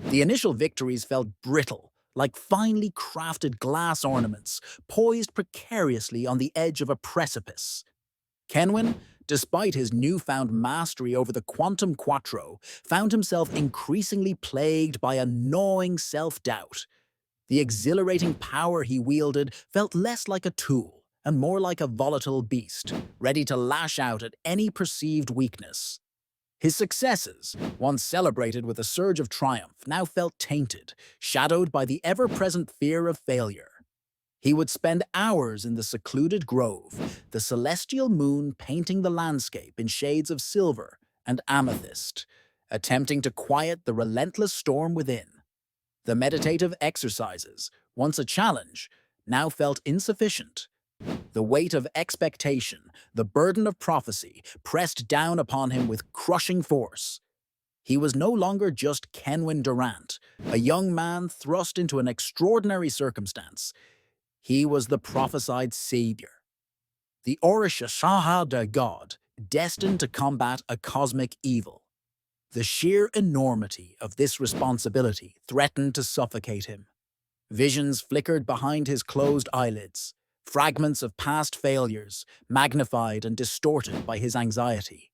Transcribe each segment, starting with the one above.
The initial victories felt brittle, like finely crafted glass ornaments poised precariously on the edge of a precipice. Kenwin, despite his newfound mastery over the quantum quattro, found himself increasingly plagued by a gnawing self-doubt. The exhilarating power he wielded felt less like a tool and more like a volatile beast, ready to lash out at any perceived weakness. His successes, once celebrated with a surge of triumph, now felt tainted, shadowed by the ever-present fear of failure. He would spend hours in the secluded grove, the celestial moon painting the landscape in shades of silver and amethyst, attempting to quiet the relentless storm within. The meditative exercises, once a challenge, now felt insufficient. The weight of expectation, the burden of prophecy, pressed down upon him with crushing force. He was no longer just Kenwin Durant, a young man thrust into an extraordinary circumstance. He was the prophesied savior, the Orishashaha god, destined to combat a cosmic evil. The sheer enormity of this responsibility threatened to suffocate him. Visions flickered behind his closed eyelids, fragments of past failures, magnified and distorted by his anxiety.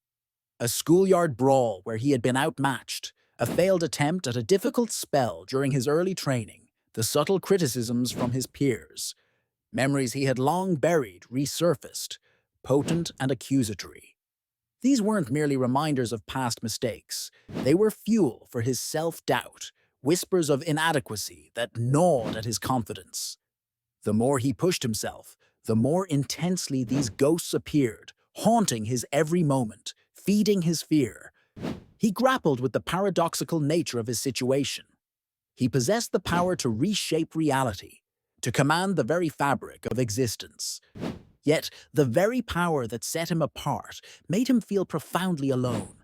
A schoolyard brawl where he had been outmatched, a failed attempt at a difficult spell during his early training, the subtle criticisms from his peers. Memories he had long buried resurfaced, potent and accusatory. These weren't merely reminders of past mistakes. They were fuel for his self-doubt, whispers of inadequacy that gnawed at his confidence. The more he pushed himself, the more intensely these ghosts appeared, haunting his every moment, feeding his fear. He grappled with the paradoxical nature of his situation. He possessed the power to reshape reality, to command the very fabric of existence. Yet, the very power that set him apart made him feel profoundly alone,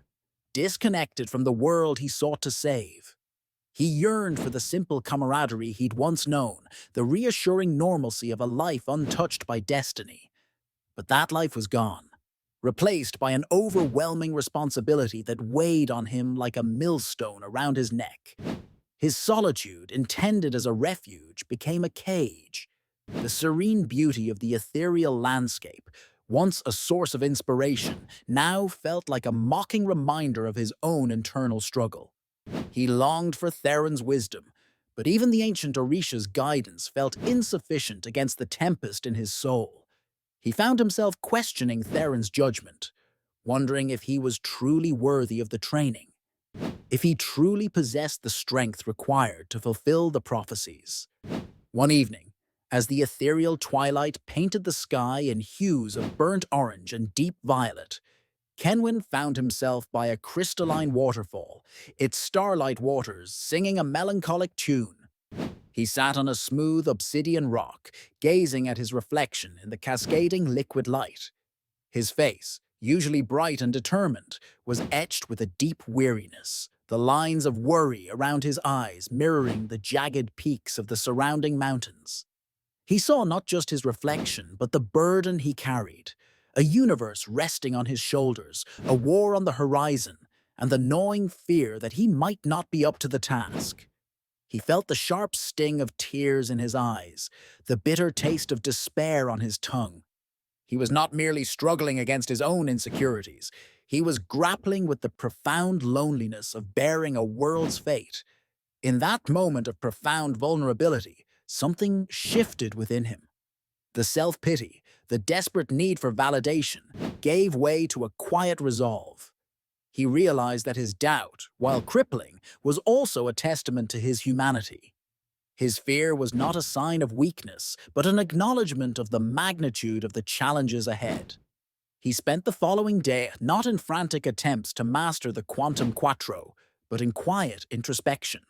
disconnected from the world he sought to save. He yearned for the simple camaraderie he'd once known, the reassuring normalcy of a life untouched by destiny. But that life was gone, replaced by an overwhelming responsibility that weighed on him like a millstone around his neck. His solitude, intended as a refuge, became a cage. The serene beauty of the ethereal landscape, once a source of inspiration, now felt like a mocking reminder of his own internal struggle. He longed for Theron's wisdom, but even the ancient Orisha's guidance felt insufficient against the tempest in his soul. He found himself questioning Theron's judgment, wondering if he was truly worthy of the training, if he truly possessed the strength required to fulfill the prophecies. One evening, as the ethereal twilight painted the sky in hues of burnt orange and deep violet, Kenwin found himself by a crystalline waterfall, its starlight waters singing a melancholic tune. He sat on a smooth obsidian rock, gazing at his reflection in the cascading liquid light. His face, usually bright and determined, was etched with a deep weariness, the lines of worry around his eyes mirroring the jagged peaks of the surrounding mountains. He saw not just his reflection, but the burden he carried, a universe resting on his shoulders, a war on the horizon, and the gnawing fear that he might not be up to the task. He felt the sharp sting of tears in his eyes, the bitter taste of despair on his tongue. He was not merely struggling against his own insecurities. He was grappling with the profound loneliness of bearing a world's fate. In that moment of profound vulnerability, something shifted within him. The self-pity, the desperate need for validation, gave way to a quiet resolve. He realized that his doubt, while crippling, was also a testament to his humanity. His fear was not a sign of weakness, but an acknowledgement of the magnitude of the challenges ahead. He spent the following day not in frantic attempts to master the quantum quattro, but in quiet introspection.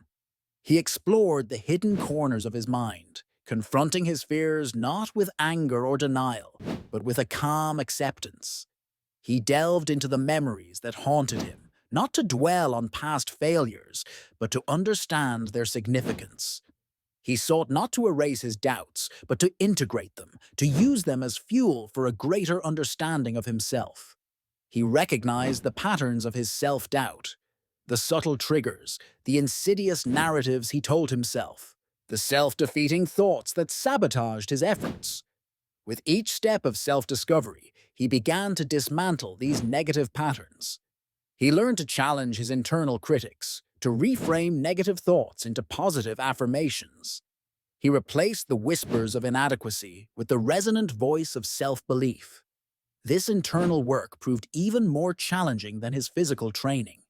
He explored the hidden corners of his mind, confronting his fears not with anger or denial, but with a calm acceptance. He delved into the memories that haunted him, not to dwell on past failures, but to understand their significance. He sought not to erase his doubts, but to integrate them, to use them as fuel for a greater understanding of himself. He recognized the patterns of his self-doubt, The subtle triggers, the insidious narratives he told himself, the self-defeating thoughts that sabotaged his efforts. With each step of self-discovery, he began to dismantle these negative patterns. He learned to challenge his internal critics, to reframe negative thoughts into positive affirmations. He replaced the whispers of inadequacy with the resonant voice of self-belief. This internal work proved even more challenging than his physical training.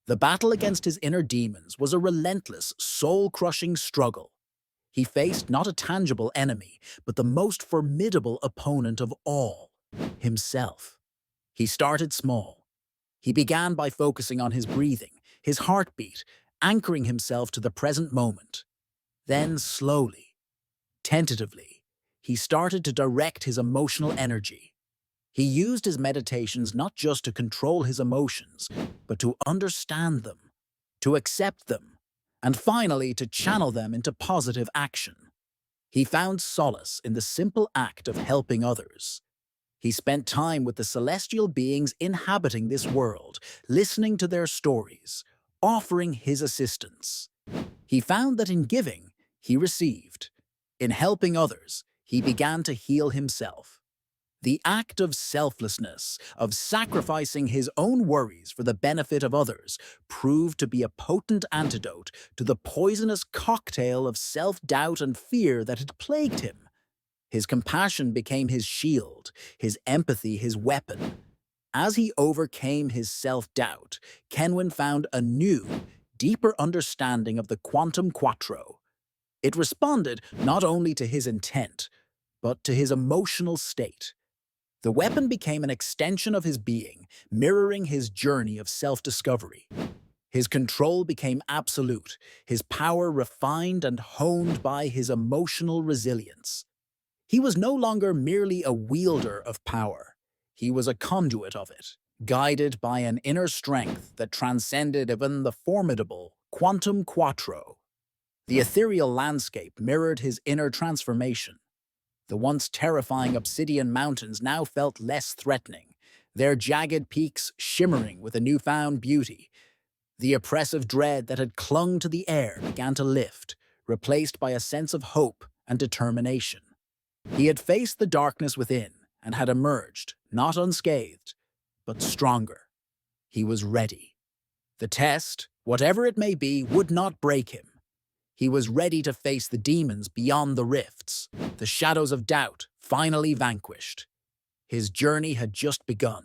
The battle against his inner demons was a relentless, soul-crushing struggle. He faced not a tangible enemy, but the most formidable opponent of all, himself. He started small. He began by focusing on his breathing, his heartbeat, anchoring himself to the present moment. Then, slowly, tentatively, he started to direct his emotional energy. He used his meditations not just to control his emotions, but to understand them, to accept them, and finally to channel them into positive action. He found solace in the simple act of helping others. He spent time with the celestial beings inhabiting this world, listening to their stories, offering his assistance. He found that in giving, he received. In helping others, he began to heal himself. The act of selflessness, of sacrificing his own worries for the benefit of others, proved to be a potent antidote to the poisonous cocktail of self-doubt and fear that had plagued him. His compassion became his shield, his empathy his weapon. As he overcame his self-doubt, Kenwin found a new, deeper understanding of the quantum quattro. It responded not only to his intent, but to his emotional state. The weapon became an extension of his being, mirroring his journey of self-discovery. His control became absolute, his power refined and honed by his emotional resilience. He was no longer merely a wielder of power. He was a conduit of it, guided by an inner strength that transcended even the formidable quantum quattro. The ethereal landscape mirrored his inner transformation. The once terrifying obsidian mountains now felt less threatening, their jagged peaks shimmering with a newfound beauty. The oppressive dread that had clung to the air began to lift, replaced by a sense of hope and determination. He had faced the darkness within and had emerged, not unscathed, but stronger. He was ready. The test, whatever it may be, would not break him. He was ready to face the demons beyond the rifts, the shadows of doubt finally vanquished. His journey had just begun.